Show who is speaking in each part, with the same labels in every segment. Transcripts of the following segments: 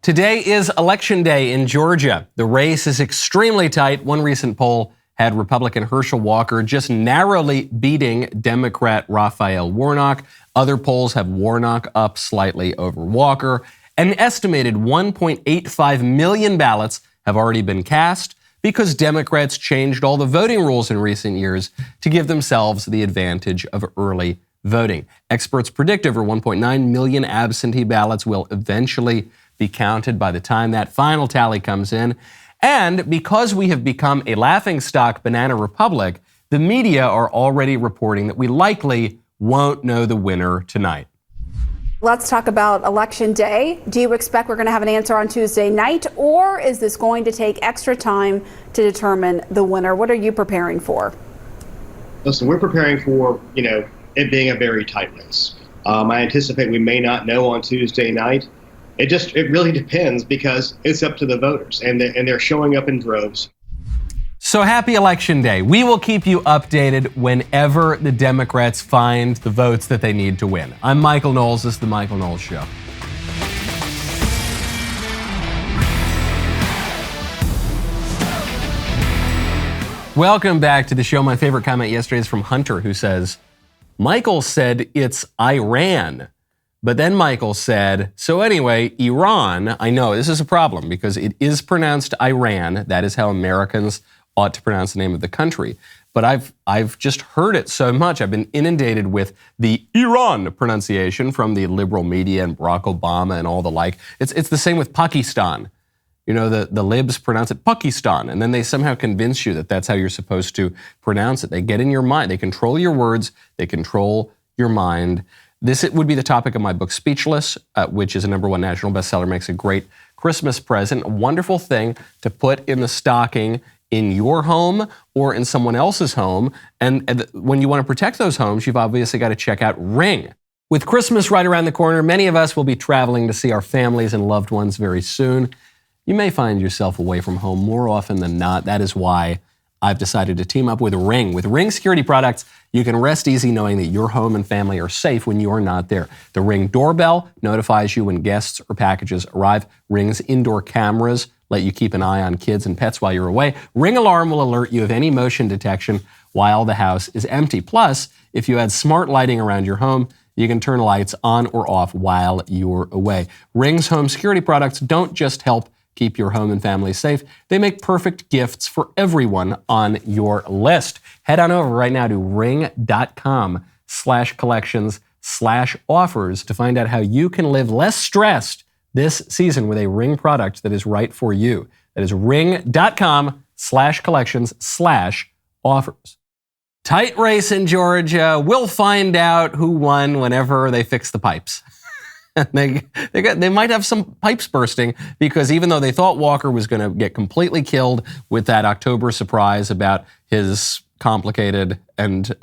Speaker 1: Today is Election Day in Georgia. The race is extremely tight. One recent poll had Republican Herschel Walker just narrowly beating Democrat Raphael Warnock. Other polls have Warnock up slightly over Walker. An estimated 1.85 million ballots have already been cast because Democrats changed all the voting rules in recent years to give themselves the advantage of early voting. Experts predict over 1.9 million absentee ballots will eventually be counted by the time that final tally comes in. And because we have become a laughingstock banana republic, the media are already reporting that we likely won't know the winner tonight.
Speaker 2: Let's talk about Election Day. Do you expect we're going to have an answer on Tuesday night, or is this going to take extra time to determine the winner? What are you preparing for?
Speaker 3: Listen, we're preparing for, it being a very tight race. I anticipate we may not know on Tuesday night. It really depends because it's up to the voters, and they're showing up in droves.
Speaker 1: So happy Election Day. We will keep you updated whenever the Democrats find the votes that they need to win. I'm Michael Knowles. This is The Michael Knowles Show. Welcome back to the show. My favorite comment yesterday is from Hunter, who says, Michael said it's Iran. But then Michael said, so anyway, Iran, I know this is a problem because it is pronounced Iran. That is how Americans ought to pronounce the name of the country. But I've just heard it so much. I've been inundated with the Iran pronunciation from the liberal media and Barack Obama and all the like. It's the same with Pakistan. The libs pronounce it Pakistan, and then they somehow convince you that that's how you're supposed to pronounce it. They get in your mind. They control your words. They control your mind. This would be the topic of my book, Speechless, which is a #1 national bestseller, makes a great Christmas present, a wonderful thing to put in the stocking in your home or in someone else's home. And when you want to protect those homes, you've obviously got to check out Ring. With Christmas right around the corner, many of us will be traveling to see our families and loved ones very soon. You may find yourself away from home more often than not. That is why I've decided to team up with Ring. With Ring security products, you can rest easy knowing that your home and family are safe when you are not there. The Ring doorbell notifies you when guests or packages arrive. Ring's indoor cameras let you keep an eye on kids and pets while you're away. Ring alarm will alert you of any motion detection while the house is empty. Plus, if you add smart lighting around your home, you can turn lights on or off while you're away. Ring's home security products don't just help keep your home and family safe. They make perfect gifts for everyone on your list. Head on over right now to ring.com/collections/offers to find out how you can live less stressed this season with a Ring product that is right for you. That is ring.com/collections/offers. Tight race in Georgia. We'll find out who won whenever they fix the pipes. They might have some pipes bursting because even though they thought Walker was going to get completely killed with that October surprise about his complicated and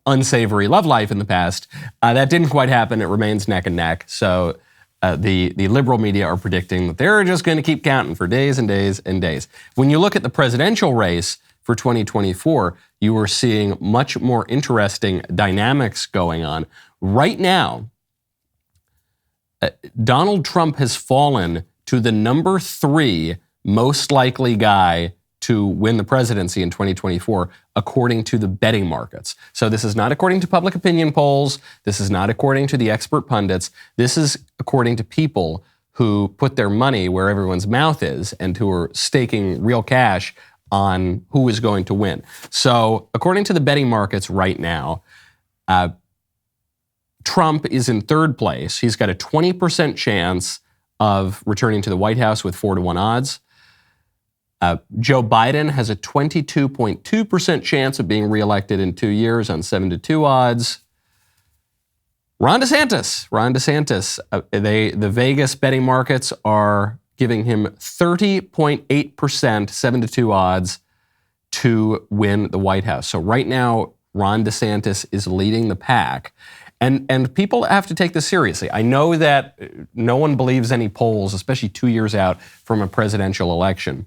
Speaker 1: unsavory love life in the past, that didn't quite happen. It remains neck and neck. So the liberal media are predicting that they're just going to keep counting for days and days and days. When you look at the presidential race for 2024, you are seeing much more interesting dynamics going on. Right now, Donald Trump has fallen to the #3 most likely guy to win the presidency in 2024, according to the betting markets. So this is not according to public opinion polls. This is not according to the expert pundits. This is according to people who put their money where everyone's mouth is and who are staking real cash on who is going to win. So according to the betting markets right now, Trump is in third place. He's got a 20% chance of returning to the White House with 4-1 odds. Joe Biden has a 22.2% chance of being reelected in 2 years on 7-2 odds. Ron DeSantis, the Vegas betting markets are giving him 30.8%, 7-2 odds to win the White House. So right now, Ron DeSantis is leading the pack. And people have to take this seriously. I know that no one believes any polls, especially 2 years out from a presidential election.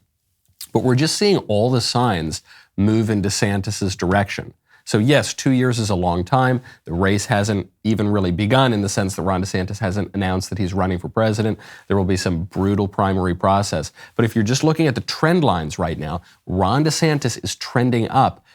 Speaker 1: But we're just seeing all the signs move in DeSantis' direction. So yes, 2 years is a long time. The race hasn't even really begun in the sense that Ron DeSantis hasn't announced that he's running for president. There will be some brutal primary process. But if you're just looking at the trend lines right now, Ron DeSantis is trending up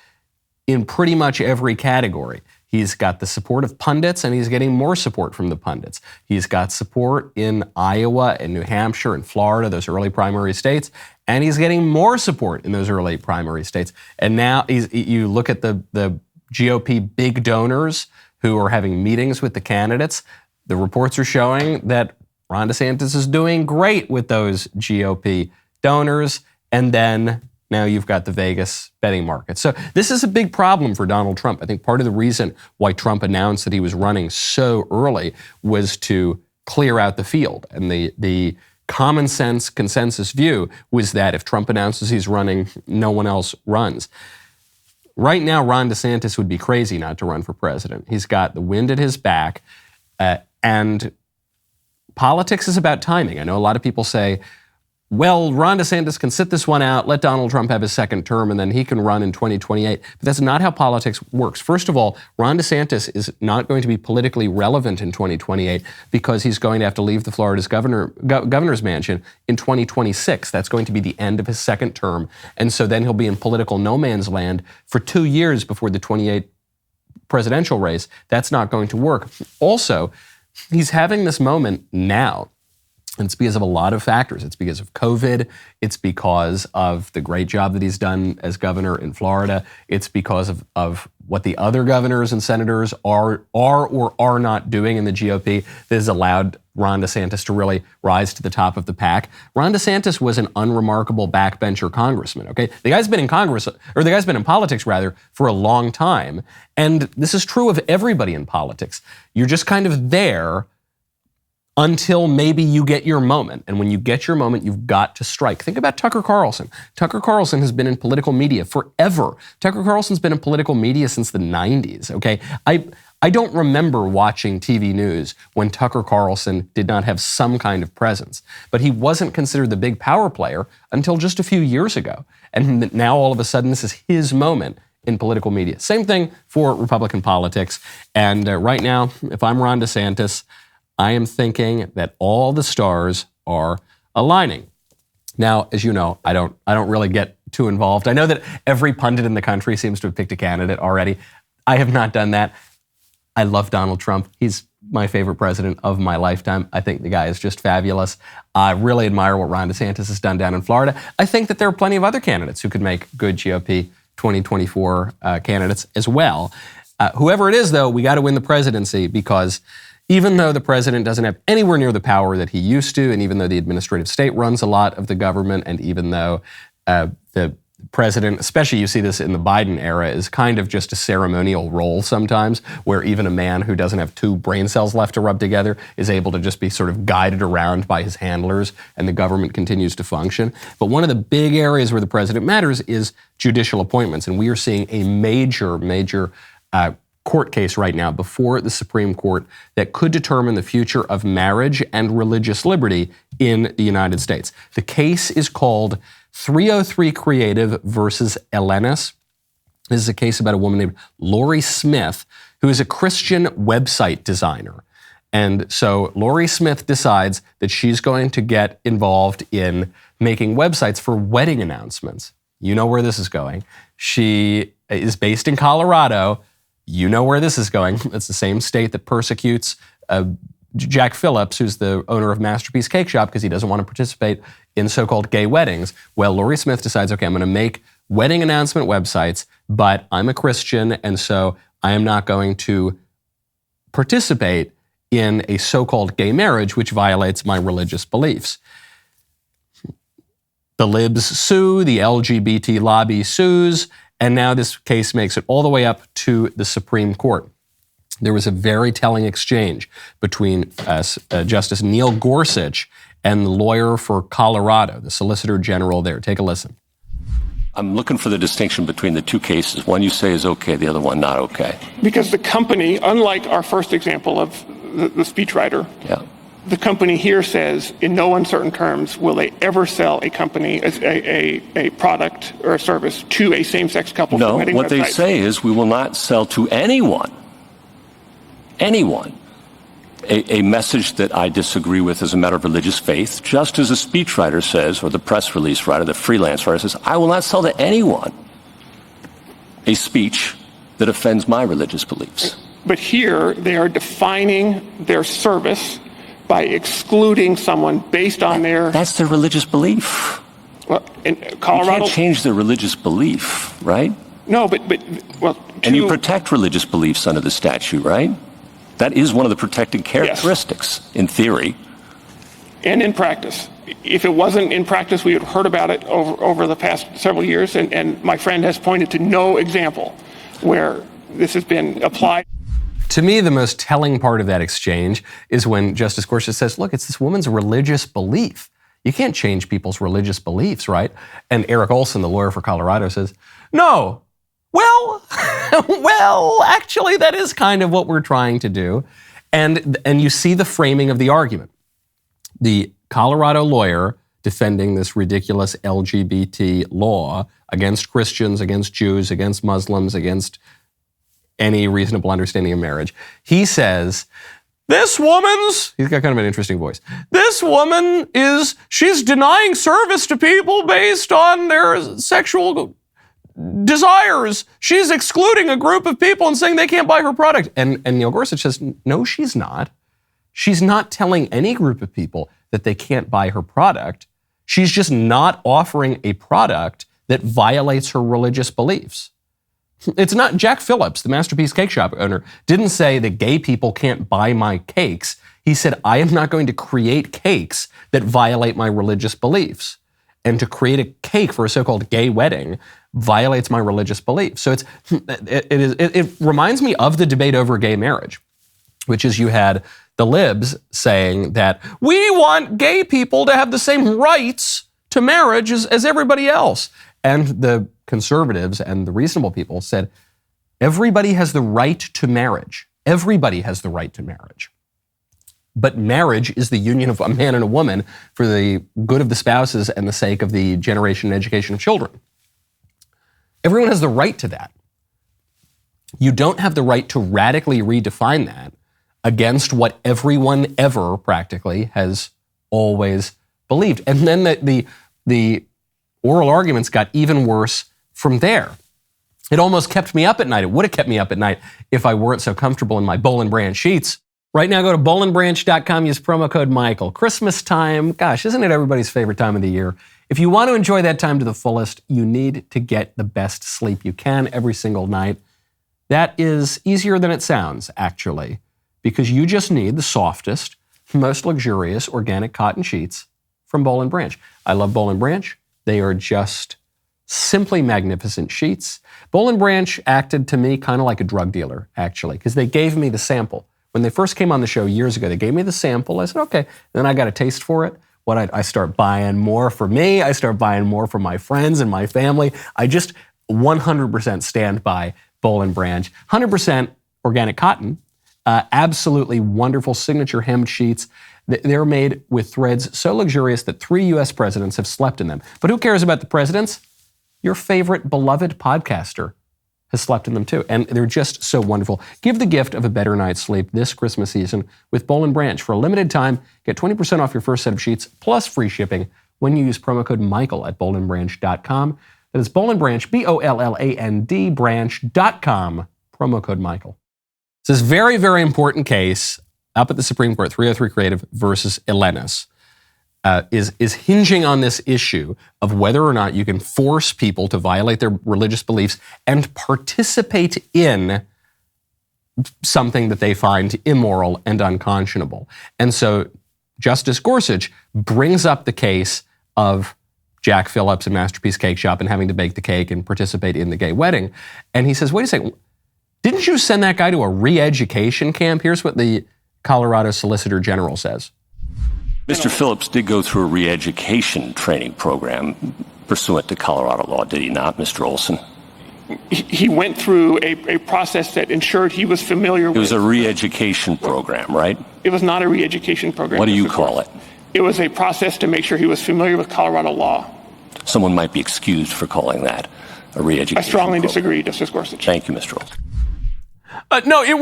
Speaker 1: in pretty much every category. He's got the support of pundits, and he's getting more support from the pundits. He's got support in Iowa and New Hampshire and Florida, those early primary states, and he's getting more support in those early primary states. And now you look at the GOP big donors who are having meetings with the candidates. The reports are showing that Ron DeSantis is doing great with those GOP donors, and then now you've got the Vegas betting market. So this is a big problem for Donald Trump. I think part of the reason why Trump announced that he was running so early was to clear out the field. And the common sense consensus view was that if Trump announces he's running, no one else runs. Right now, Ron DeSantis would be crazy not to run for president. He's got the wind at his back, and politics is about timing. I know a lot of people say, well, Ron DeSantis can sit this one out, let Donald Trump have his second term, and then he can run in 2028. But that's not how politics works. First of all, Ron DeSantis is not going to be politically relevant in 2028 because he's going to have to leave the Florida's governor's mansion in 2026. That's going to be the end of his second term. And so then he'll be in political no man's land for 2 years before the 28 presidential race. That's not going to work. Also, he's having this moment now. And it's because of a lot of factors. It's because of COVID. It's because of the great job that he's done as governor in Florida. It's because of what the other governors and senators are or are not doing in the GOP that has allowed Ron DeSantis to really rise to the top of the pack. Ron DeSantis was an unremarkable backbencher congressman, okay? The guy's been in Congress, or the guy's been in politics, rather, for a long time. And this is true of everybody in politics. You're just kind of there until maybe you get your moment. And when you get your moment, you've got to strike. Think about Tucker Carlson. Tucker Carlson has been in political media forever. Tucker Carlson's been in political media since the 90s, okay? I don't remember watching TV news when Tucker Carlson did not have some kind of presence. But he wasn't considered the big power player until just a few years ago. And now all of a sudden, this is his moment in political media. Same thing for Republican politics. And right now, if I'm Ron DeSantis, I am thinking that all the stars are aligning. Now, as you know, I don't really get too involved. I know that every pundit in the country seems to have picked a candidate already. I have not done that. I love Donald Trump. He's my favorite president of my lifetime. I think the guy is just fabulous. I really admire what Ron DeSantis has done down in Florida. I think that there are plenty of other candidates who could make good GOP 2024 candidates as well. Whoever it is, though, we got to win the presidency, because even though the president doesn't have anywhere near the power that he used to, and even though the administrative state runs a lot of the government, and even though the president, especially you see this in the Biden era, is kind of just a ceremonial role sometimes, where even a man who doesn't have 2 brain cells left to rub together is able to just be sort of guided around by his handlers, and the government continues to function. But one of the big areas where the president matters is judicial appointments, and we are seeing a major court case right now before the Supreme Court that could determine the future of marriage and religious liberty in the United States. The case is called 303 Creative versus Elenis. This is a case about a woman named Lori Smith, who is a Christian website designer. And so Lori Smith decides that she's going to get involved in making websites for wedding announcements. You know where this is going. She is based in Colorado. You know where this is going. It's the same state that persecutes Jack Phillips, who's the owner of Masterpiece Cake Shop, because he doesn't want to participate in so-called gay weddings. Well, Lori Smith decides, okay, I'm going to make wedding announcement websites, but I'm a Christian, and so I am not going to participate in a so-called gay marriage, which violates my religious beliefs. The libs sue, the LGBT lobby sues, and now this case makes it all the way up to the Supreme Court. There was a very telling exchange between Justice Neil Gorsuch and the lawyer for Colorado, the Solicitor General there. Take a listen.
Speaker 4: I'm looking for the distinction between the 2 cases. One you say is okay, the other one not okay.
Speaker 5: Because the company, unlike our first example of the speechwriter, The company here says, in no uncertain terms, will they ever sell a company, a product or a service to a same-sex couple?
Speaker 4: No,
Speaker 5: wedding
Speaker 4: what they
Speaker 5: websites.
Speaker 4: say is we will not sell to anyone, a message that I disagree with as a matter of religious faith, just as a speechwriter says, or the press release writer, the freelance writer says, I will not sell to anyone a speech that offends my religious beliefs.
Speaker 5: But here, they are defining their service by excluding someone based on their...
Speaker 4: That's their religious belief.
Speaker 5: Well, in Colorado...
Speaker 4: You can't change their religious belief, right?
Speaker 5: No, but
Speaker 4: And you protect religious beliefs under the statute, right? That is one of the protected characteristics, in theory.
Speaker 5: And in practice. If it wasn't in practice, we had heard about it over the past several years, and my friend has pointed to no example where this has been applied.
Speaker 1: To me, the most telling part of that exchange is when Justice Gorsuch says, look, it's this woman's religious belief. You can't change people's religious beliefs, right? And Eric Olson, the lawyer for Colorado, says, no. Well, actually, that is kind of what we're trying to do. And you see the framing of the argument. The Colorado lawyer defending this ridiculous LGBT law against Christians, against Jews, against Muslims, against any reasonable understanding of marriage. He says, he's got kind of an interesting voice. This woman she's denying service to people based on their sexual desires. She's excluding a group of people and saying they can't buy her product. And Neil Gorsuch says, no, she's not. She's not telling any group of people that they can't buy her product. She's just not offering a product that violates her religious beliefs. It's not Jack Phillips, the Masterpiece Cake Shop owner, didn't say that gay people can't buy my cakes. He said, I am not going to create cakes that violate my religious beliefs. And to create a cake for a so-called gay wedding violates my religious beliefs. So it reminds me of the debate over gay marriage, which is you had the libs saying that we want gay people to have the same rights to marriage as everybody else. And the conservatives and the reasonable people said, everybody has the right to marriage. Everybody has the right to marriage. But marriage is the union of a man and a woman for the good of the spouses and the sake of the generation and education of children. Everyone has the right to that. You don't have the right to radically redefine that against what everyone ever practically has always believed. And then the oral arguments got even worse from there. It almost kept me up at night. It would have kept me up at night if I weren't so comfortable in my Boll & Branch sheets. Right now, go to bollandbranch.com, use promo code Michael. Christmas time, gosh, isn't it everybody's favorite time of the year? If you want to enjoy that time to the fullest, you need to get the best sleep you can every single night. That is easier than it sounds, actually, because you just need the softest, most luxurious organic cotton sheets from Boll & Branch. I love Boll & Branch. They are just simply magnificent sheets. Boll & Branch acted to me kind of like a drug dealer, actually, because they gave me the sample. When they first came on the show years ago, they gave me the sample. I said, okay. And then I got a taste for it. I start buying more for me. I start buying more for my friends and my family. I just 100% stand by Boll & Branch. 100% organic cotton. Absolutely wonderful signature hemmed sheets. They're made with threads so luxurious that 3 U.S. presidents have slept in them. But who cares about the presidents? Your favorite beloved podcaster has slept in them too. And they're just so wonderful. Give the gift of a better night's sleep this Christmas season with Boll & Branch. For a limited time, get 20% off your first set of sheets plus free shipping when you use promo code Michael at bollandbranch.com. That is Boll & Branch, BOLLAND branch.com, promo code Michael. This is a very, very important case up at the Supreme Court, 303 Creative versus Elenis. Is hinging on this issue of whether or not you can force people to violate their religious beliefs and participate in something that they find immoral and unconscionable. And so Justice Gorsuch brings up the case of Jack Phillips and Masterpiece Cake Shop and having to bake the cake and participate in the gay wedding. And he says, wait a second, didn't you send that guy to a re-education camp? Here's what the Colorado Solicitor General says.
Speaker 4: Mr. Phillips did go through a re-education training program pursuant to Colorado law, did he not, Mr. Olson?
Speaker 5: He went through a process that ensured he was familiar with...
Speaker 4: It was a re-education program, right?
Speaker 5: It was not a re-education program.
Speaker 4: What do you call it?
Speaker 5: It was a process to make sure he was familiar with Colorado law.
Speaker 4: Someone might be excused for calling that a re-education
Speaker 5: I strongly
Speaker 4: program.
Speaker 5: disagree, Justice Gorsuch.
Speaker 4: Thank you, Mr. Rolls.
Speaker 1: No, it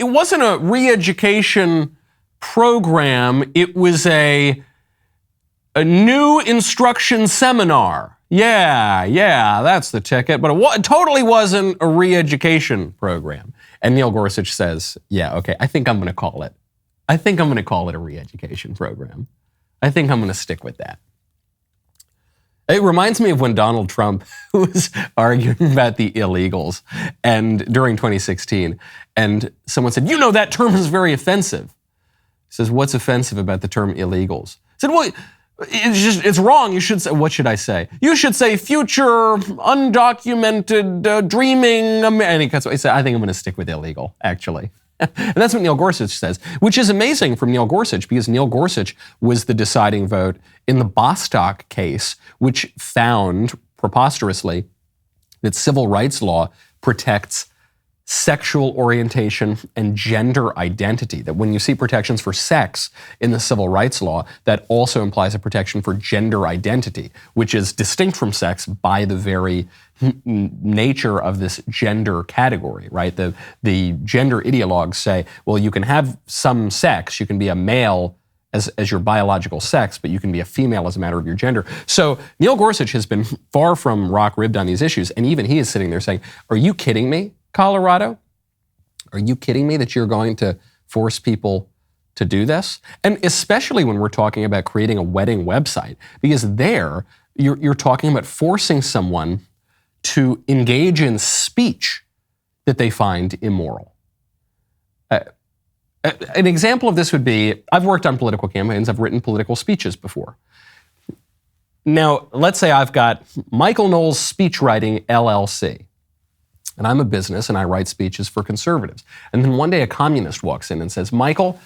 Speaker 1: wasn't a re-education program. It was a new instruction seminar. Yeah, that's the ticket. But it totally wasn't a re-education program. And Neil Gorsuch says, yeah, okay, I think I'm going to call it. I think I'm going to call it a re-education program. I think I'm going to stick with that. It reminds me of when Donald Trump was arguing about the illegals and during 2016, and someone said, you know, that term is very offensive. He says, what's offensive about the term illegals? I said, well, it's wrong. You should say, what should I say? You should say future, undocumented, dreaming. And he said, I think I'm going to stick with illegal, actually. And that's what Neil Gorsuch says, which is amazing from Neil Gorsuch, because Neil Gorsuch was the deciding vote in the Bostock case, which found preposterously that civil rights law protects sexual orientation and gender identity, that when you see protections for sex in the civil rights law, that also implies a protection for gender identity, which is distinct from sex by the very nature of this gender category, right? The gender ideologues say, well, you can have some sex, you can be a male as your biological sex, but you can be a female as a matter of your gender. So Neil Gorsuch has been far from rock-ribbed on these issues, and even he is sitting there saying, are you kidding me, Colorado? Are you kidding me that you're going to force people to do this? And especially when we're talking about creating a wedding website, because there you're talking about forcing someone to engage in speech that they find immoral. An example of this would be, I've worked on political campaigns, I've written political speeches before. Now, let's say I've got Michael Knowles Speechwriting LLC, and I'm a business and I write speeches for conservatives. And then one day a communist walks in and says, Michael,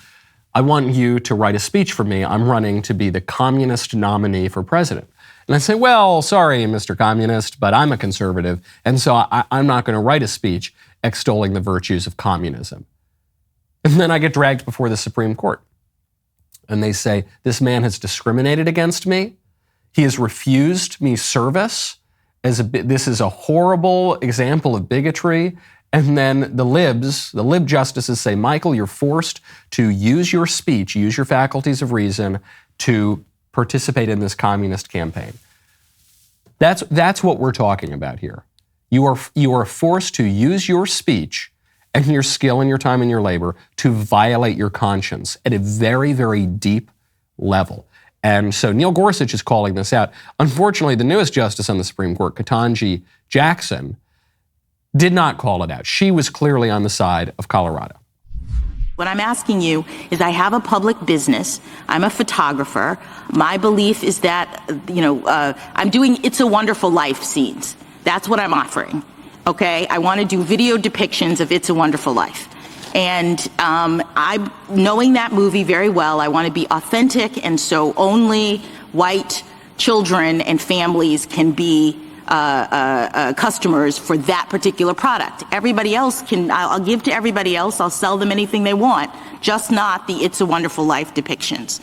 Speaker 1: I want you to write a speech for me. I'm running to be the communist nominee for president. And I say, well, sorry, Mr. Communist, but I'm a conservative, and so I'm not going to write a speech extolling the virtues of communism. And then I get dragged before the Supreme Court. And they say, this man has discriminated against me. He has refused me service. This is a horrible example of bigotry. And then the lib justices say, Michael, you're forced to use your speech, use your faculties of reason to participate in this communist campaign. That's what we're talking about here. You are forced to use your speech and your skill and your time and your labor to violate your conscience at a very, very deep level. And so Neil Gorsuch is calling this out. Unfortunately, the newest justice on the Supreme Court, Ketanji Jackson, did not call it out. She was clearly on the side of Colorado.
Speaker 6: What I'm asking you is, I have a public business. I'm a photographer. My belief is that, I'm doing It's a Wonderful Life scenes. That's what I'm offering. Okay? I want to do video depictions of It's a Wonderful Life. And I'm knowing that movie very well. I want to be authentic, and so only white children and families can be customers for that particular product. Everybody else I'll give to everybody else. I'll sell them anything they want, just not the It's a Wonderful Life depictions.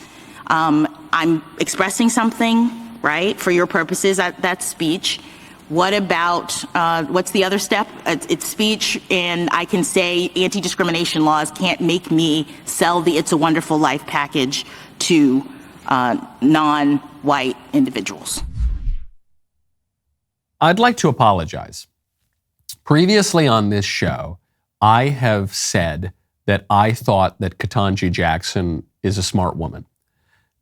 Speaker 6: I'm expressing something, right, for your purposes, that speech. What about, what's the other step? It's speech, and I can say anti-discrimination laws can't make me sell the It's a Wonderful Life package to non-white individuals.
Speaker 1: I'd like to apologize. Previously on this show, I have said that I thought that Ketanji Jackson is a smart woman.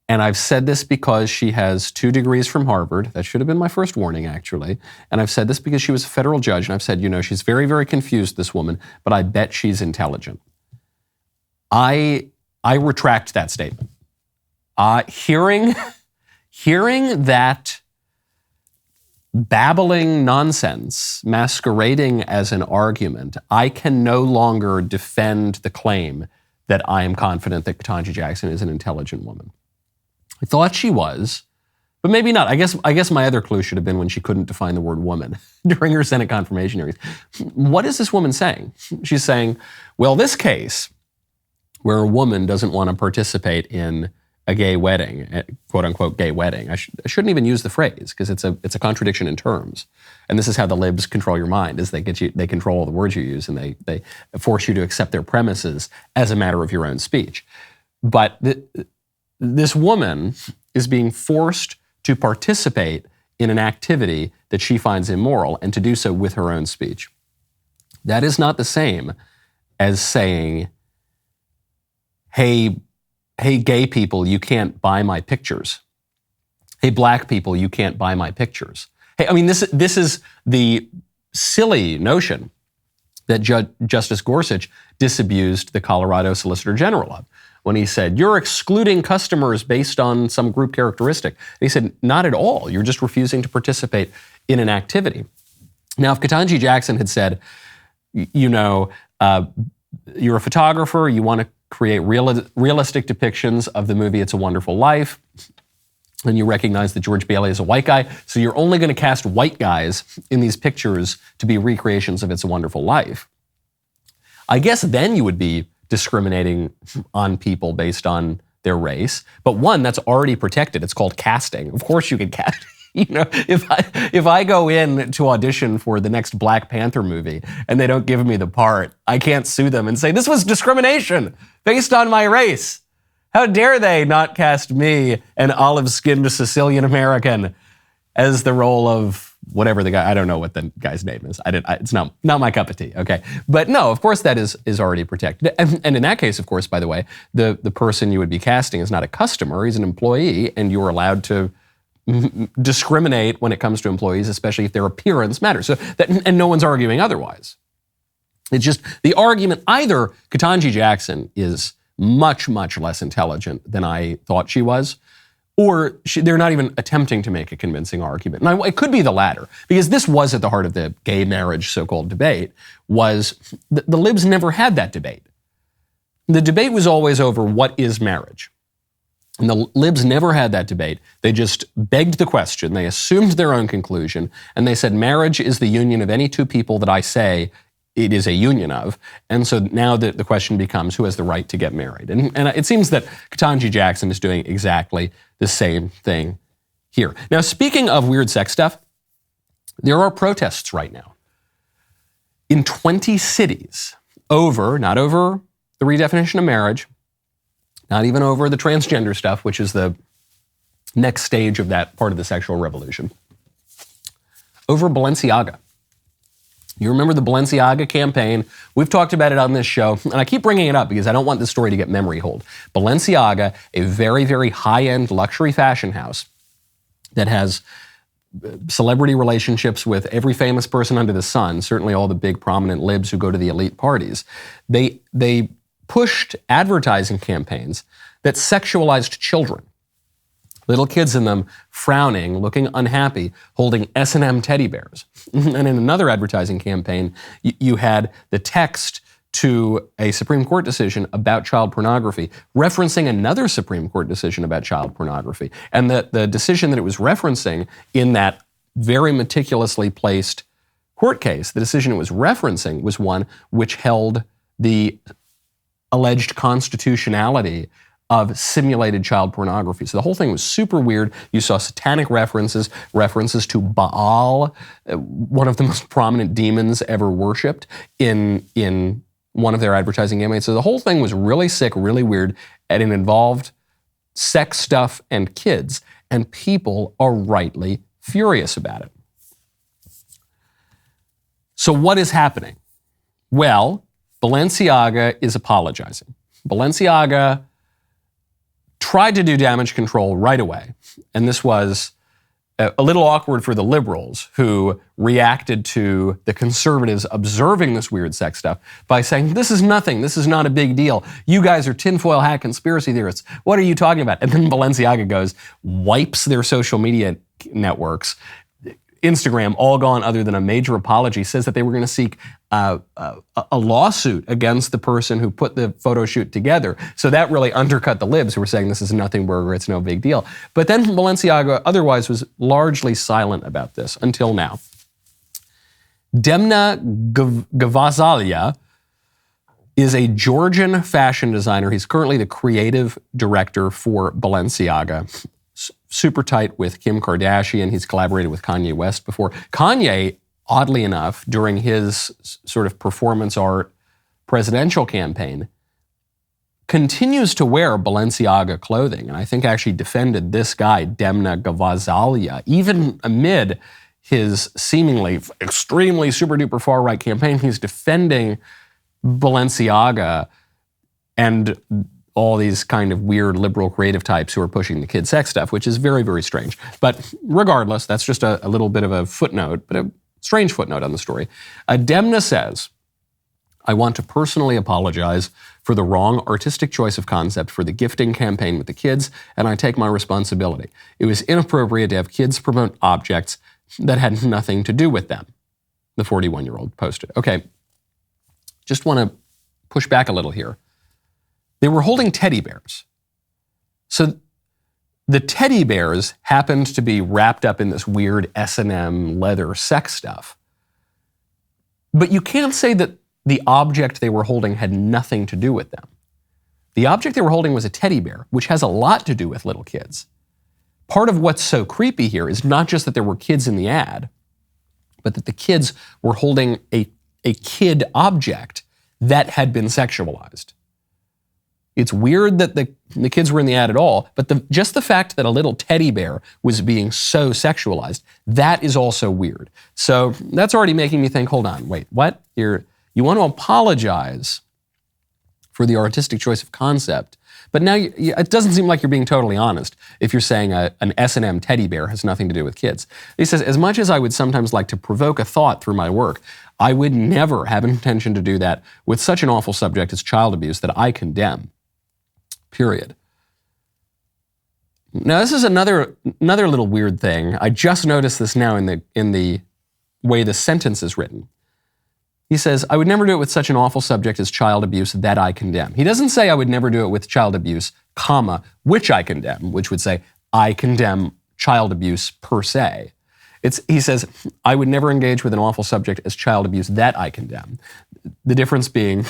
Speaker 1: And I've said this because she has 2 degrees from Harvard. That should have been my first warning, actually. And I've said this because she was a federal judge. And I've said, she's very, very confused, this woman, but I bet she's intelligent. I retract that statement. Hearing that babbling nonsense masquerading as an argument, I can no longer defend the claim that I am confident that Ketanji Jackson is an intelligent woman. I thought she was, but maybe not. I guess my other clue should have been when she couldn't define the word woman during her Senate confirmation hearings. What is this woman saying? She's saying, well, this case where a woman doesn't want to participate in a gay wedding, quote unquote gay wedding. I shouldn't even use the phrase because it's a contradiction in terms. And this is how the libs control your mind, is they control all the words you use, and they force you to accept their premises as a matter of your own speech. But this woman is being forced to participate in an activity that she finds immoral, and to do so with her own speech. That is not the same as saying, hey, gay people, you can't buy my pictures. Hey, black people, you can't buy my pictures. Hey, I mean, this is the silly notion that Justice Gorsuch disabused the Colorado Solicitor General of when he said, you're excluding customers based on some group characteristic. And he said, not at all. You're just refusing to participate in an activity. Now, if Ketanji Jackson had said, you're a photographer, you want to create realistic depictions of the movie It's a Wonderful Life, and you recognize that George Bailey is a white guy, so you're only going to cast white guys in these pictures to be recreations of It's a Wonderful Life. I guess then you would be discriminating on people based on their race. But one, that's already protected. It's called casting. Of course you can cast. If I go in to audition for the next Black Panther movie and they don't give me the part, I can't sue them and say, this was discrimination based on my race. How dare they not cast me, an olive-skinned Sicilian American, as the role of whatever the guy, I don't know what the guy's name is. It's not my cup of tea, okay? But no, of course that is already protected. And in that case, of course, by the way, the person you would be casting is not a customer, he's an employee, and you're allowed to discriminate when it comes to employees, especially if their appearance matters. And no one's arguing otherwise. It's just the argument, either Ketanji Jackson is much, much less intelligent than I thought she was, or they're not even attempting to make a convincing argument. And it could be the latter, because this was at the heart of the gay marriage so-called debate, was the libs never had that debate. The debate was always over what is marriage. And the libs never had that debate. They just begged the question, they assumed their own conclusion, and they said marriage is the union of any two people that I say it is a union of. And so now the question becomes, who has the right to get married? And it seems that Ketanji Jackson is doing exactly the same thing here. Now, speaking of weird sex stuff, there are protests right now in 20 cities not over the redefinition of marriage, not even over the transgender stuff, which is the next stage of that part of the sexual revolution, over Balenciaga. You remember the Balenciaga campaign? We've talked about it on this show, and I keep bringing it up because I don't want this story to get memory hold. Balenciaga, a very, very high-end luxury fashion house that has celebrity relationships with every famous person under the sun, certainly all the big prominent libs who go to the elite parties. They pushed advertising campaigns that sexualized children. Little kids in them frowning, looking unhappy, holding S&M teddy bears. And in another advertising campaign, you had the text to a Supreme Court decision about child pornography, referencing another Supreme Court decision about child pornography. And the decision that it was referencing in that very meticulously placed court case, the decision it was referencing was one which held the alleged constitutionality of simulated child pornography. So the whole thing was super weird. You saw satanic references to Baal, one of the most prominent demons ever worshipped in one of their advertising campaigns. So the whole thing was really sick, really weird, and it involved sex stuff and kids, and people are rightly furious about it. So what is happening? Well, Balenciaga is apologizing. Balenciaga tried to do damage control right away. And this was a little awkward for the liberals who reacted to the conservatives observing this weird sex stuff by saying, this is nothing, this is not a big deal. You guys are tinfoil hat conspiracy theorists. What are you talking about? And then Balenciaga goes, wipes their social media networks, Instagram, all gone other than a major apology, says that they were going to seek a lawsuit against the person who put the photo shoot together. So that really undercut the libs who were saying this is nothing burger, it's no big deal. But then Balenciaga otherwise was largely silent about this until now. Demna Gvasalia, is a Georgian fashion designer. He's currently the creative director for Balenciaga. Super tight with Kim Kardashian. He's collaborated with Kanye West before. Kanye, oddly enough, during his sort of performance art presidential campaign, continues to wear Balenciaga clothing, and I think actually defended this guy, Demna Gvasalia, even amid his seemingly extremely super-duper far-right campaign. He's defending Balenciaga and all these kind of weird liberal creative types who are pushing the kid sex stuff, which is very, very strange. But regardless, that's just a little bit of a footnote, but a strange footnote on the story. Demna says, I want to personally apologize for the wrong artistic choice of concept for the gifting campaign with the kids, and I take my responsibility. It was inappropriate to have kids promote objects that had nothing to do with them, the 41-year-old posted. Okay, just want to push back a little here. They were holding teddy bears. So the teddy bears happened to be wrapped up in this weird S&M leather sex stuff. But you can't say that the object they were holding had nothing to do with them. The object they were holding was a teddy bear, which has a lot to do with little kids. Part of what's so creepy here is not just that there were kids in the ad, but that the kids were holding a kid object that had been sexualized. It's weird that the kids were in the ad at all, but just the fact that a little teddy bear was being so sexualized, that is also weird. So that's already making me think, hold on, wait, what? You want to apologize for the artistic choice of concept, but now it doesn't seem like you're being totally honest if you're saying an S&M teddy bear has nothing to do with kids. He says, as much as I would sometimes like to provoke a thought through my work, I would never have an intention to do that with such an awful subject as child abuse that I condemn. Period. Now, this is another little weird thing. I just noticed this now in the way the sentence is written. He says, I would never do it with such an awful subject as child abuse that I condemn. He doesn't say I would never do it with child abuse, comma, which I condemn, which would say I condemn child abuse per se. He says, I would never engage with an awful subject as child abuse that I condemn. The difference being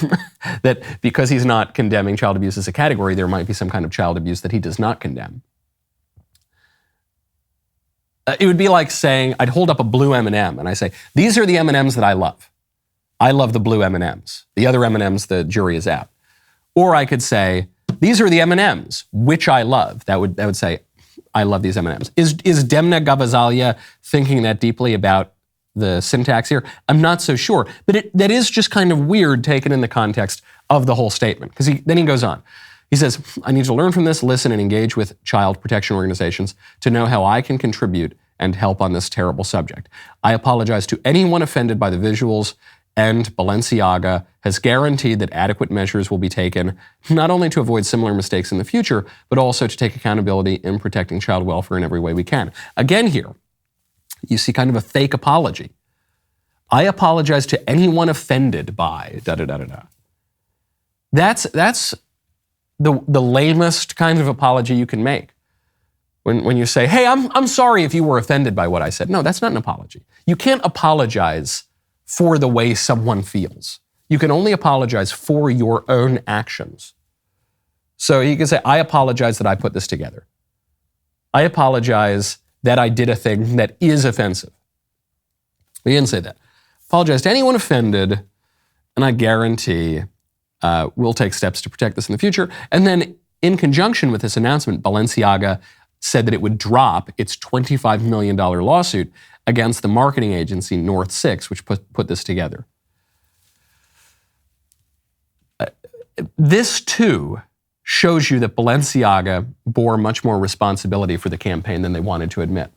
Speaker 1: that because he's not condemning child abuse as a category, there might be some kind of child abuse that he does not condemn. It would be like saying, I'd hold up a blue M&M and I say, these are the M&Ms that I love. I love the blue M&Ms. The other M&Ms, the jury is out. Or I could say, these are the M&Ms, which I love. That would say, I love these M&Ms. Is Demna Gvasalia thinking that deeply about the syntax here? I'm not so sure. But that is just kind of weird taken in the context of the whole statement. Because then he goes on. He says, I need to learn from this, listen, and engage with child protection organizations to know how I can contribute and help on this terrible subject. I apologize to anyone offended by the visuals, and Balenciaga has guaranteed that adequate measures will be taken, not only to avoid similar mistakes in the future, but also to take accountability in protecting child welfare in every way we can. Again here, you see kind of a fake apology. I apologize to anyone offended by da-da-da-da-da. That's the lamest kind of apology you can make. When you say, hey, I'm sorry if you were offended by what I said. No, that's not an apology. You can't apologize for the way someone feels. You can only apologize for your own actions. So you can say, I apologize that I put this together. I apologize that I did a thing that is offensive. We didn't say that. Apologize to anyone offended, and I guarantee we'll take steps to protect this in the future. And then in conjunction with this announcement, Balenciaga said that it would drop its $25 million lawsuit against the marketing agency North 6, which put this together. This, too, shows you that Balenciaga bore much more responsibility for the campaign than they wanted to admit.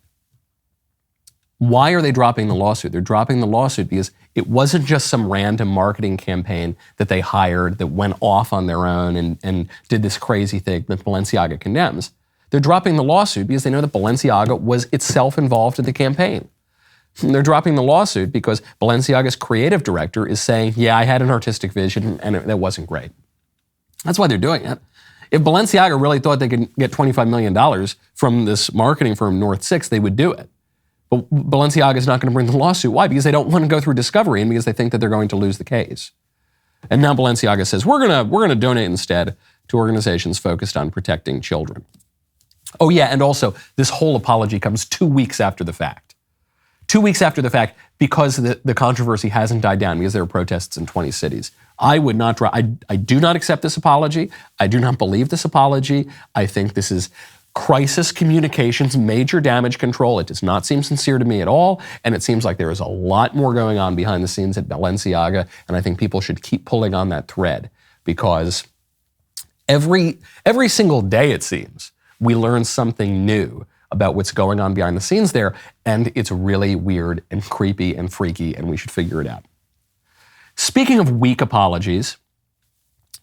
Speaker 1: Why are they dropping the lawsuit? They're dropping the lawsuit because it wasn't just some random marketing campaign that they hired that went off on their own and did this crazy thing that Balenciaga condemns. They're dropping the lawsuit because they know that Balenciaga was itself involved in the campaign. They're dropping the lawsuit because Balenciaga's creative director is saying, yeah, I had an artistic vision and that wasn't great. That's why they're doing it. If Balenciaga really thought they could get $25 million from this marketing firm North 6, they would do it. But Balenciaga is not going to bring the lawsuit. Why? Because they don't want to go through discovery and because they think that they're going to lose the case. And now Balenciaga says, we're gonna donate instead to organizations focused on protecting children. Oh yeah, and also this whole apology comes 2 weeks after the fact. 2 weeks after the fact, because the controversy hasn't died down, because there are protests in 20 cities. I would not I do not accept this apology. I do not believe this apology. I think this is crisis communications, major damage control. It does not seem sincere to me at all, and it seems like there is a lot more going on behind the scenes at Balenciaga, and I think people should keep pulling on that thread, because every single day, it seems, we learn something new about what's going on behind the scenes there, and it's really weird and creepy and freaky, and we should figure it out. Speaking of weak apologies,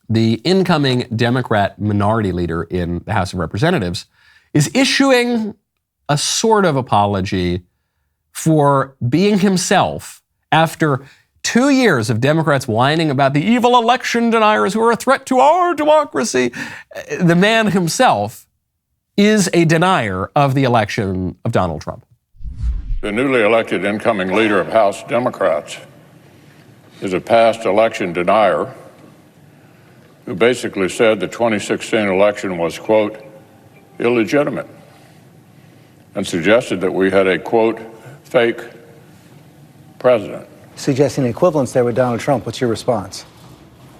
Speaker 1: the incoming Democrat minority leader in the House of Representatives is issuing a sort of apology for being himself after 2 years of Democrats whining about the evil election deniers who are a threat to our democracy. The man himself is a denier of the election of Donald Trump.
Speaker 7: The newly elected incoming leader of House Democrats is a past election denier who basically said the 2016 election was, quote, illegitimate, and suggested that we had a, quote, fake president.
Speaker 8: Suggesting equivalence there with Donald Trump. What's your response?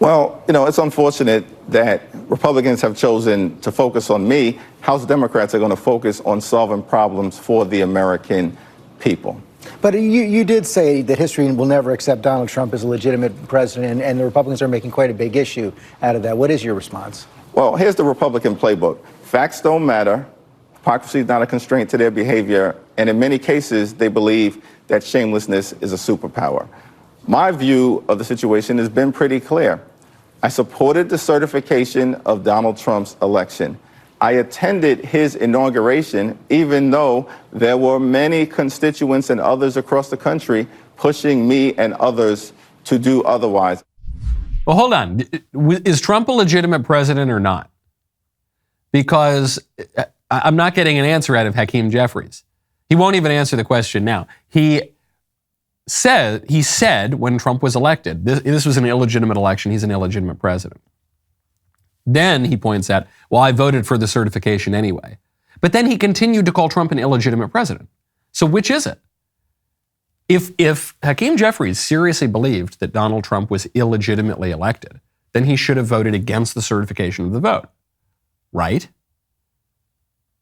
Speaker 9: Well, it's unfortunate that Republicans have chosen to focus on me. House Democrats are going to focus on solving problems for the American people.
Speaker 8: But you did say that history will never accept Donald Trump as a legitimate president, and the Republicans are making quite a big issue out of that. What is your response?
Speaker 9: Well, here's the Republican playbook. Facts don't matter. Hypocrisy is not a constraint to their behavior. And in many cases, they believe that shamelessness is a superpower. My view of the situation has been pretty clear. I supported the certification of Donald Trump's election. I attended his inauguration, even though there were many constituents and others across the country pushing me and others to do otherwise.
Speaker 1: Well, hold on. Is Trump a legitimate president or not? Because I'm not getting an answer out of Hakeem Jeffries. He won't even answer the question now. He said when Trump was elected, this was an illegitimate election, he's an illegitimate president. Then he points out, well, I voted for the certification anyway. But then he continued to call Trump an illegitimate president. So which is it? If Hakeem Jeffries seriously believed that Donald Trump was illegitimately elected, then he should have voted against the certification of the vote, right?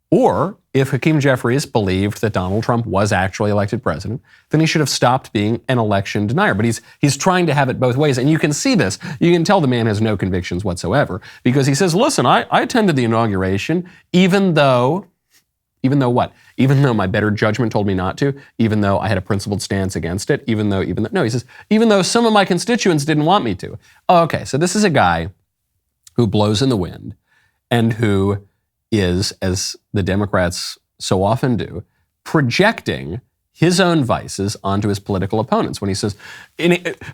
Speaker 1: Or if Hakeem Jeffries believed that Donald Trump was actually elected president, then he should have stopped being an election denier. But he's trying to have it both ways. And you can see this. You can tell the man has no convictions whatsoever, because he says, listen, I attended the inauguration, even though what? Even though my better judgment told me not to, even though I had a principled stance against it, even though he says, even though some of my constituents didn't want me to. Okay, so this is a guy who blows in the wind and who is, as the Democrats so often do, projecting his own vices onto his political opponents. When he says,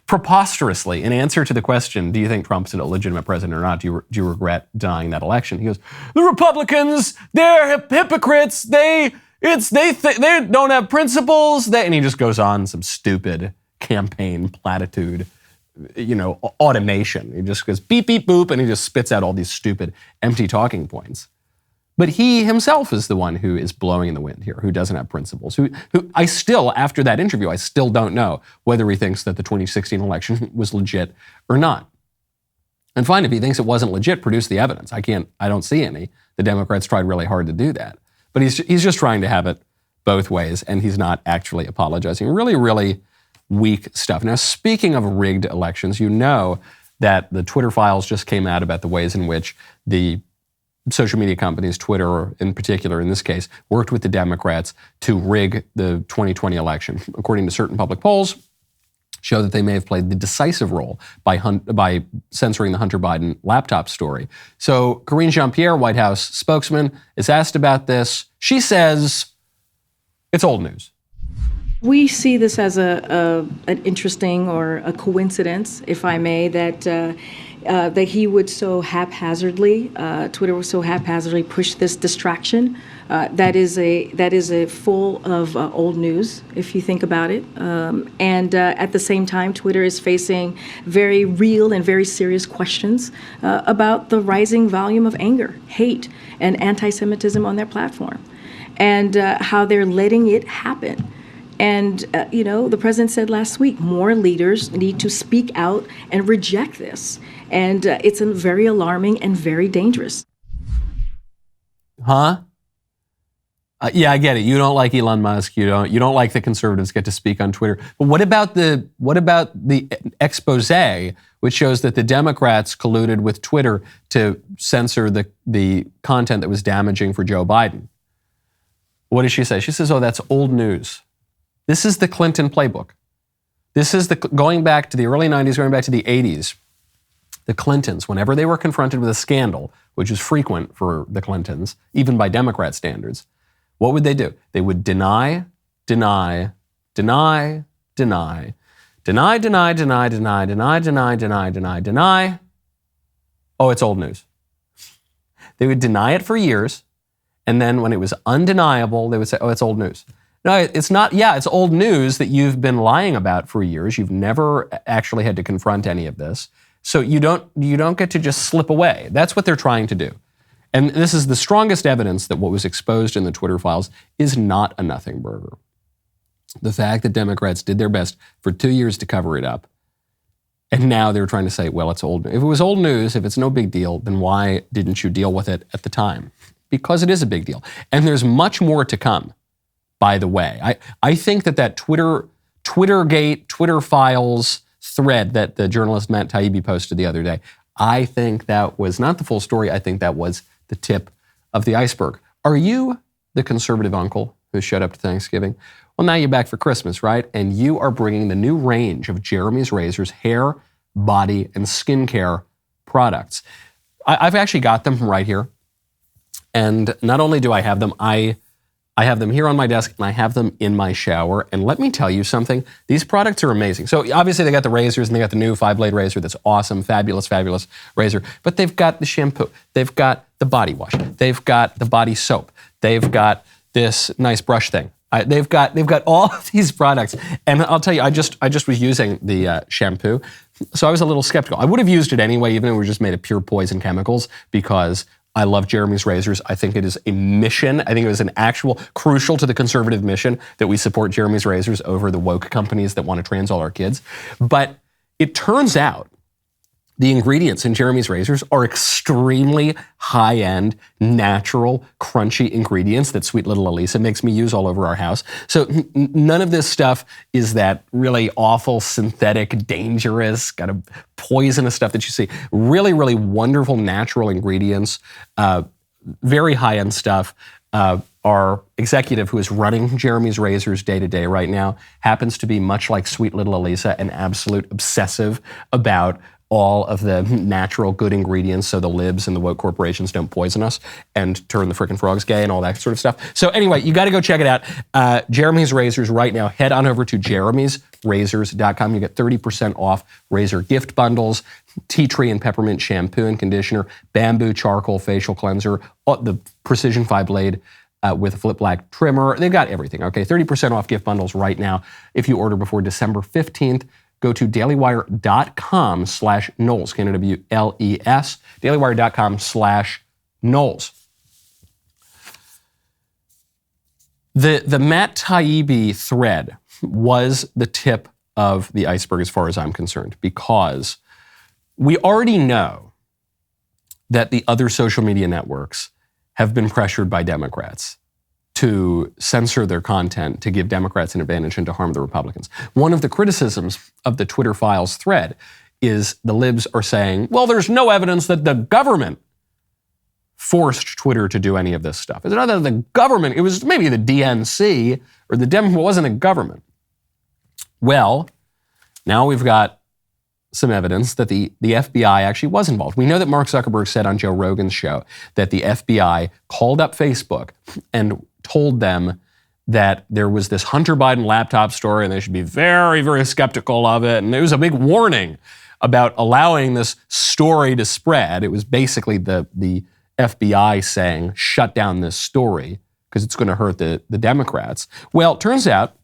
Speaker 1: preposterously, in answer to the question, do you think Trump's a legitimate president or not? Do you regret denying that election? He goes, the Republicans, they're hypocrites. They don't have principles. And he just goes on some stupid campaign platitude, automation. He just goes beep, beep, boop, and he just spits out all these stupid, empty talking points. But he himself is the one who is blowing in the wind here, who doesn't have principles, who I still, after that interview, I still don't know whether he thinks that the 2016 election was legit or not. And fine, if he thinks it wasn't legit, produce the evidence. I don't see any. The Democrats tried really hard to do that. But he's just trying to have it both ways, and he's not actually apologizing. Really, really weak stuff. Now, speaking of rigged elections, you know that the Twitter files just came out about the ways in which the social media companies, Twitter in particular in this case, worked with the Democrats to rig the 2020 election. According to certain public polls, show that they may have played the decisive role by censoring the Hunter Biden laptop story. So Karine Jean-Pierre, White House spokesman, is asked about this. She says it's old news.
Speaker 10: We see this as an interesting or a coincidence, if I may, that he would so haphazardly, Twitter would so haphazardly push this distraction That is a full of old news, if you think about it. And at the same time, Twitter is facing very real and very serious questions about the rising volume of anger, hate, and anti-Semitism on their platform, and how they're letting it happen. And, the president said last week, more leaders need to speak out and reject this. And it's very alarming and very dangerous.
Speaker 1: Huh? Yeah, I get it. You don't like Elon Musk. You don't like the conservatives get to speak on Twitter. But what about the expose, which shows that the Democrats colluded with Twitter to censor the content that was damaging for Joe Biden? What does she say? She says, "Oh, that's old news." This is the Clinton playbook. This is going back to the early 90s, going back to the 80s. The Clintons, whenever they were confronted with a scandal, which is frequent for the Clintons, even by Democrat standards, what would they do? They would deny. Oh, it's old news. They would deny it for years, and then when it was undeniable, they would say, "Oh, it's old news." No, it's not. Yeah, it's old news that you've been lying about for years. You've never actually had to confront any of this. So you don't get to just slip away. That's what they're trying to do. And this is the strongest evidence that what was exposed in the Twitter files is not a nothing burger. The fact that Democrats did their best for 2 years to cover it up, and now they're trying to say, well, it's old news. If it was old news, if it's no big deal, then why didn't you deal with it at the time? Because it is a big deal. And there's much more to come. By the way, I think that Twittergate, Twitter files thread that the journalist Matt Taibbi posted the other day, I think that was not the full story. I think that was the tip of the iceberg. Are you the conservative uncle who showed up to Thanksgiving? Well, now you're back for Christmas, right? And you are bringing the new range of Jeremy's Razors hair, body, and skincare products. I've actually got them right here. And not only do I have them, I have them here on my desk, and I have them in my shower. And let me tell you something. These products are amazing. So obviously they got the razors, and they got the new 5-blade razor that's awesome, fabulous razor. But they've got the shampoo. They've got the body wash. They've got the body soap. They've got this nice brush thing. They've got all of these products. And I'll tell you, I just was using the shampoo. So I was a little skeptical. I would have used it anyway, even if it was just made of pure poison chemicals, because I love Jeremy's Razors. I think it is a mission. I think it was an actual crucial to the conservative mission that we support Jeremy's Razors over the woke companies that want to trans all our kids. But it turns out the ingredients in Jeremy's Razors are extremely high-end, natural, crunchy ingredients that sweet little Elisa makes me use all over our house. So none of this stuff is that really awful, synthetic, dangerous, kind of poisonous stuff that you see. Really, really wonderful natural ingredients, very high-end stuff. Our executive who is running Jeremy's Razors day to day right now happens to be, much like sweet little Elisa, an absolute obsessive about all of the natural good ingredients so the libs and the woke corporations don't poison us and turn the frickin' frogs gay and all that sort of stuff. So anyway, you got to go check it out. Jeremy's Razors right now. Head on over to jeremysrazors.com. You get 30% off razor gift bundles, tea tree and peppermint shampoo and conditioner, bamboo charcoal facial cleanser, the precision 5-blade with a flip black trimmer. They've got everything, okay? 30% off gift bundles right now if you order before December 15th. Go to dailywire.com/Knowles, Knowles, dailywire.com/Knowles. The Matt Taibbi thread was the tip of the iceberg as far as I'm concerned, because we already know that the other social media networks have been pressured by Democrats to censor their content, to give Democrats an advantage and to harm the Republicans. One of the criticisms of the Twitter files thread is the libs are saying, well, there's no evidence that the government forced Twitter to do any of this stuff. It's not that the government, it was maybe the DNC or the Democrat, it wasn't a government. Well, now we've got some evidence that the FBI actually was involved. We know that Mark Zuckerberg said on Joe Rogan's show that the FBI called up Facebook and told them that there was this Hunter Biden laptop story and they should be very, very skeptical of it. And it was a big warning about allowing this story to spread. It was basically the FBI saying, shut down this story because it's going to hurt the Democrats. Well, it turns out,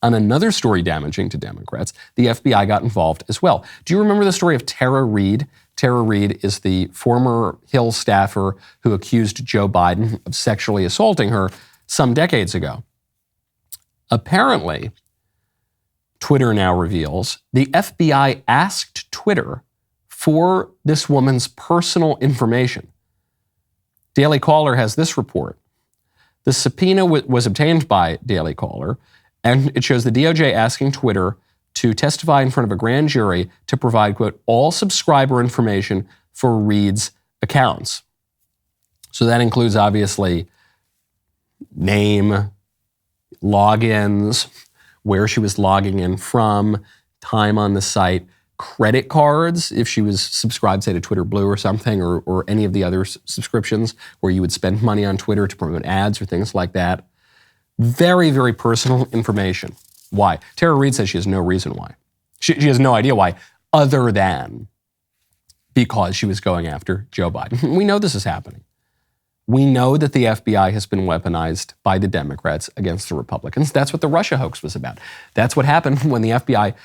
Speaker 1: on another story damaging to Democrats, the FBI got involved as well. Do you remember the story of Tara Reade? Tara Reade is the former Hill staffer who accused Joe Biden of sexually assaulting her some decades ago. Apparently, Twitter now reveals, the FBI asked Twitter for this woman's personal information. Daily Caller has this report. The subpoena was obtained by Daily Caller, and it shows the DOJ asking Twitter to testify in front of a grand jury to provide, quote, all subscriber information for Reade's accounts. So that includes, obviously, name, logins, where she was logging in from, time on the site, credit cards, if she was subscribed, say, to Twitter Blue or something, or any of the other subscriptions where you would spend money on Twitter to promote ads or things like that. Very, very personal information. Why? Tara Reade says she has no reason why. She has no idea why, other than because she was going after Joe Biden. We know this is happening. We know that the FBI has been weaponized by the Democrats against the Republicans. That's what the Russia hoax was about. That's what happened when the FBI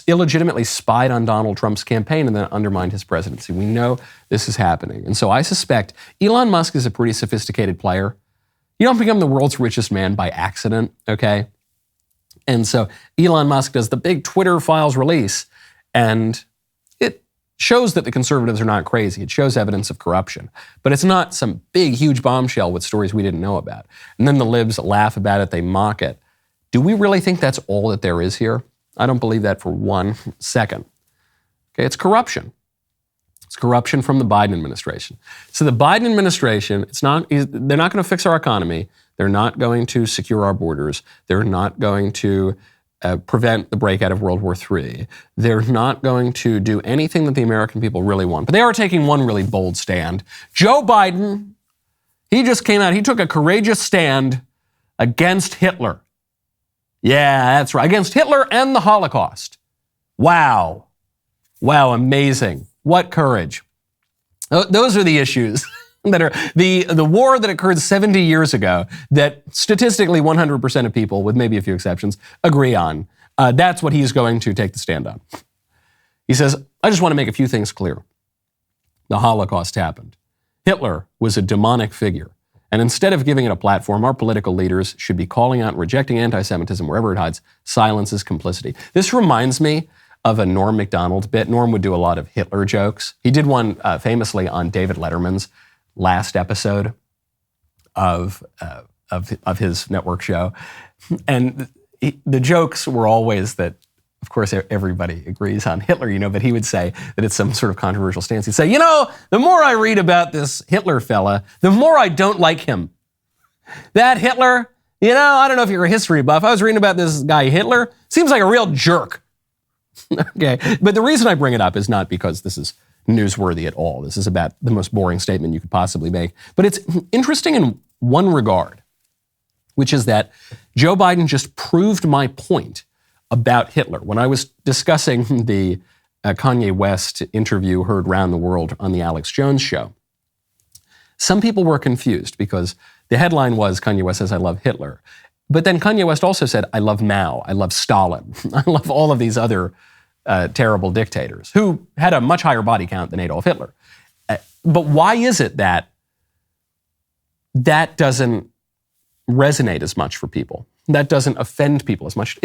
Speaker 1: illegitimately spied on Donald Trump's campaign and then undermined his presidency. We know this is happening. And so I suspect Elon Musk is a pretty sophisticated player. You don't become the world's richest man by accident, okay? And so Elon Musk does the big Twitter files release, and it shows that the conservatives are not crazy. It shows evidence of corruption. But it's not some big, huge bombshell with stories we didn't know about. And then the libs laugh about it, they mock it. Do we really think that's all that there is here? I don't believe that for 1 second. Okay, it's corruption. It's corruption from the Biden administration. So the Biden administration, they're not going to fix our economy. They're not going to secure our borders. They're not going to prevent the breakout of World War III. They're not going to do anything that the American people really want. But they are taking one really bold stand. Joe Biden, he just came out. He took a courageous stand against Hitler. Yeah, that's right. Against Hitler and the Holocaust. Wow. Wow, amazing. What courage. Those are the issues that are the war that occurred 70 years ago that statistically 100% of people, with maybe a few exceptions, agree on. That's what he's going to take the stand on. He says, I just want to make a few things clear. The Holocaust happened. Hitler was a demonic figure. And instead of giving it a platform, our political leaders should be calling out and rejecting anti-Semitism wherever it hides. Silence is complicity. This reminds me of a Norm Macdonald bit. Norm would do a lot of Hitler jokes. He did one famously on David Letterman's last episode of his network show. And the jokes were always that, of course, everybody agrees on Hitler, but he would say that it's some sort of controversial stance. He'd say, the more I read about this Hitler fella, the more I don't like him. That Hitler, I don't know if you're a history buff. I was reading about this guy Hitler. Seems like a real jerk. Okay, but the reason I bring it up is not because this is newsworthy at all. This is about the most boring statement you could possibly make. But it's interesting in one regard, which is that Joe Biden just proved my point about Hitler. When I was discussing the Kanye West interview heard around the world on the Alex Jones show, some people were confused because the headline was Kanye West says, I love Hitler. But then Kanye West also said, I love Mao, I love Stalin, I love all of these other terrible dictators who had a much higher body count than Adolf Hitler. But why is it that that doesn't resonate as much for people? That doesn't offend people as much.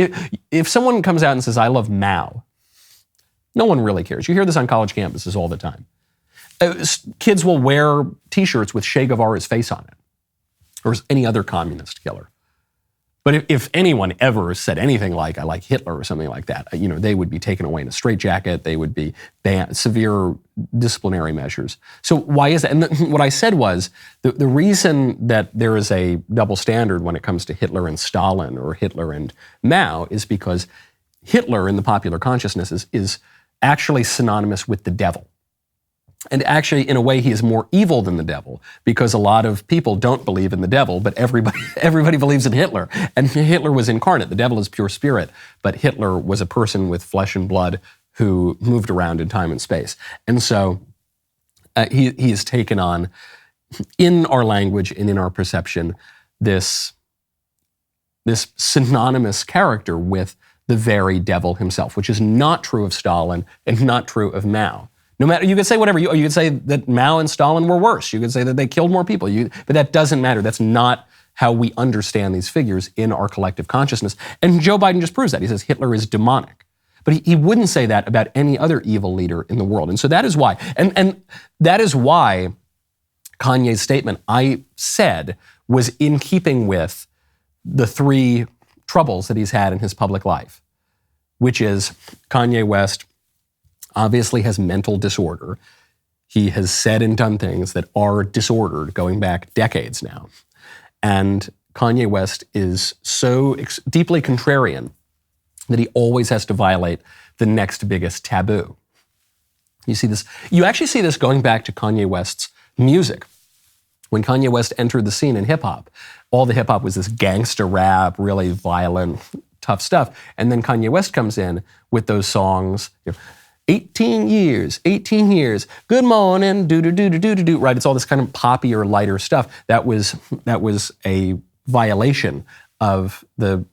Speaker 1: If someone comes out and says, I love Mao, no one really cares. You hear this on college campuses all the time. Kids will wear T-shirts with Che Guevara's face on it, or any other communist killer. But if anyone ever said anything like, I like Hitler or something like that, they would be taken away in a straitjacket. They would be banned, severe disciplinary measures. So why is that? And what I said was, the reason that there is a double standard when it comes to Hitler and Stalin or Hitler and Mao is because Hitler in the popular consciousness is actually synonymous with the devil. And actually, in a way, he is more evil than the devil because a lot of people don't believe in the devil, but everybody believes in Hitler. And Hitler was incarnate. The devil is pure spirit, but Hitler was a person with flesh and blood who moved around in time and space. And so he has taken on in our language and in our perception, this synonymous character with the very devil himself, which is not true of Stalin and not true of Mao. No matter, you could say whatever, you could say that Mao and Stalin were worse. You could say that they killed more people, but that doesn't matter. That's not how we understand these figures in our collective consciousness. And Joe Biden just proves that. He says Hitler is demonic. But he wouldn't say that about any other evil leader in the world. And so that is why. And that is why Kanye's statement, I said, was in keeping with the three troubles that he's had in his public life, which is Kanye West obviously has mental disorder. He has said and done things that are disordered going back decades now. And Kanye West is so deeply contrarian that he always has to violate the next biggest taboo. You see this, you actually see this going back to Kanye West's music. When Kanye West entered the scene in hip hop, all the hip hop was this gangster rap, really violent, tough stuff. And then Kanye West comes in with those songs, 18 years, good morning, do, right? It's all this kind of poppier, lighter stuff. That was a violation of the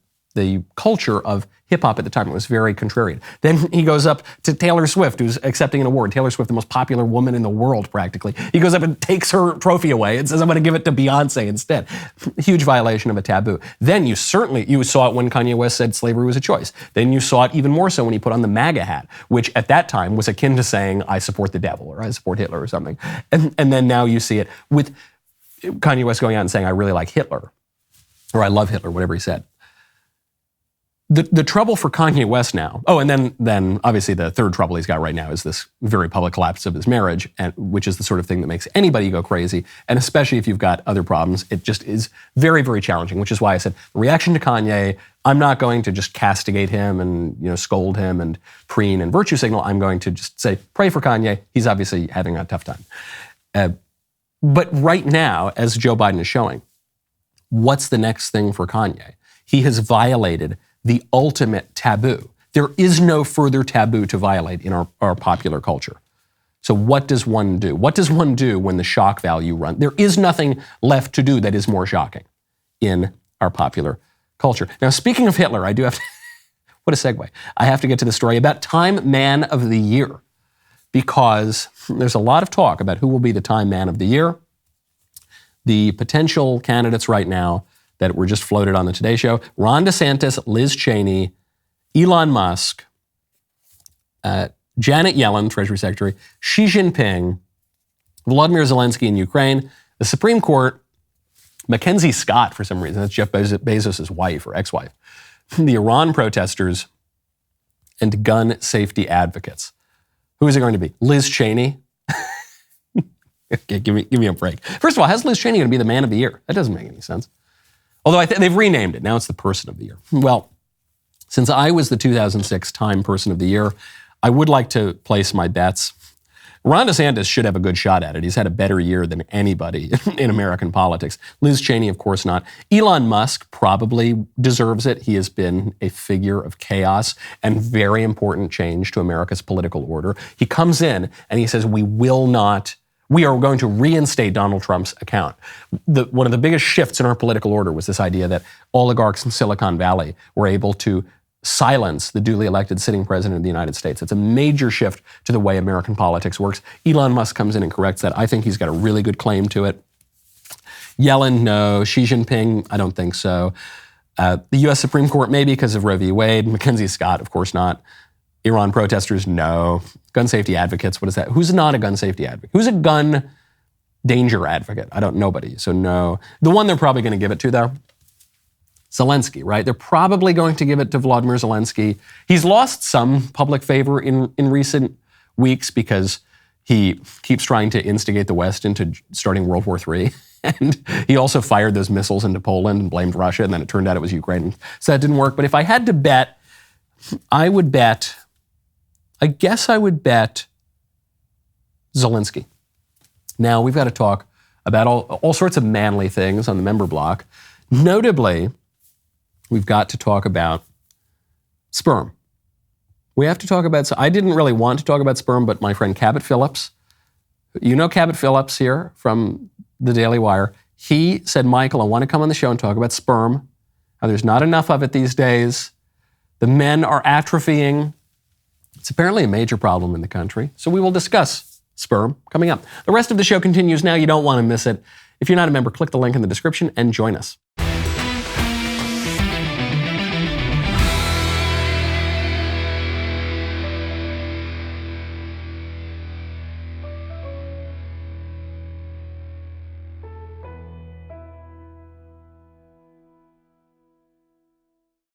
Speaker 1: culture of hip-hop at the time. It was very contrarian. Then he goes up to Taylor Swift, who's accepting an award. Taylor Swift, the most popular woman in the world, practically. He goes up and takes her trophy away and says, I'm going to give it to Beyonce instead. Huge violation of a taboo. Then you saw it when Kanye West said slavery was a choice. Then you saw it even more so when he put on the MAGA hat, which at that time was akin to saying, I support the devil, or I support Hitler, or something. And then now you see it with Kanye West going out and saying, I really like Hitler, or I love Hitler, whatever he said. The trouble for Kanye West now, and then obviously the third trouble he's got right now is this very public collapse of his marriage, which is the sort of thing that makes anybody go crazy, and especially if you've got other problems, it just is very, very challenging, which is why I said the reaction to Kanye, I'm not going to just castigate him and scold him and preen and virtue signal. I'm going to just say, pray for Kanye. He's obviously having a tough time. But right now, as Joe Biden is showing, what's the next thing for Kanye? He has violated the ultimate taboo. There is no further taboo to violate in our popular culture. So what does one do? What does one do when the shock value runs? There is nothing left to do that is more shocking in our popular culture. Now, speaking of Hitler, I do have to, what a segue. I have to get to the story about Time Man of the Year, because there's a lot of talk about who will be the Time Man of the Year. The potential candidates right now that were just floated on the Today Show: Ron DeSantis, Liz Cheney, Elon Musk, Janet Yellen, Treasury Secretary, Xi Jinping, Volodymyr Zelensky in Ukraine, the Supreme Court, Mackenzie Scott, for some reason, that's Jeff Bezos' wife or ex-wife, the Iran protesters, and gun safety advocates. Who is it going to be? Liz Cheney? Okay, give me a break. First of all, how's Liz Cheney going to be the man of the year? That doesn't make any sense. Although they've renamed it. Now it's the person of the year. Well, since I was the 2006 Time Person of the Year, I would like to place my bets. Ron DeSantis should have a good shot at it. He's had a better year than anybody in American politics. Liz Cheney, of course not. Elon Musk probably deserves it. He has been a figure of chaos and very important change to America's political order. He comes in and he says, we are going to reinstate Donald Trump's account. One of the biggest shifts in our political order was this idea that oligarchs in Silicon Valley were able to silence the duly elected sitting president of the United States. It's a major shift to the way American politics works. Elon Musk comes in and corrects that. I think he's got a really good claim to it. Yellen, no. Xi Jinping, I don't think so. The U.S. Supreme Court, maybe because of Roe v. Wade. Mackenzie Scott, of course not. Iran protesters, no. Gun safety advocates, what is that? Who's not a gun safety advocate? Who's a gun danger advocate? Nobody, so no. The one they're probably going to give it to, though, Zelensky, right? They're probably going to give it to Volodymyr Zelensky. He's lost some public favor in recent weeks because he keeps trying to instigate the West into starting World War III. And he also fired those missiles into Poland and blamed Russia, and then it turned out it was Ukraine. So that didn't work. But if I had to bet, I guess I would bet Zelensky. Now, we've got to talk about all sorts of manly things on the member block. Notably, we've got to talk about sperm. We have to talk about, so I didn't really want to talk about sperm, but my friend Cabot Phillips, you know Cabot Phillips here from the Daily Wire. He said, Michael, I want to come on the show and talk about sperm. How there's not enough of it these days. The men are atrophying. It's apparently a major problem in the country. So we will discuss sperm coming up. The rest of the show continues now. You don't want to miss it. If you're not a member, click the link in the description and join us.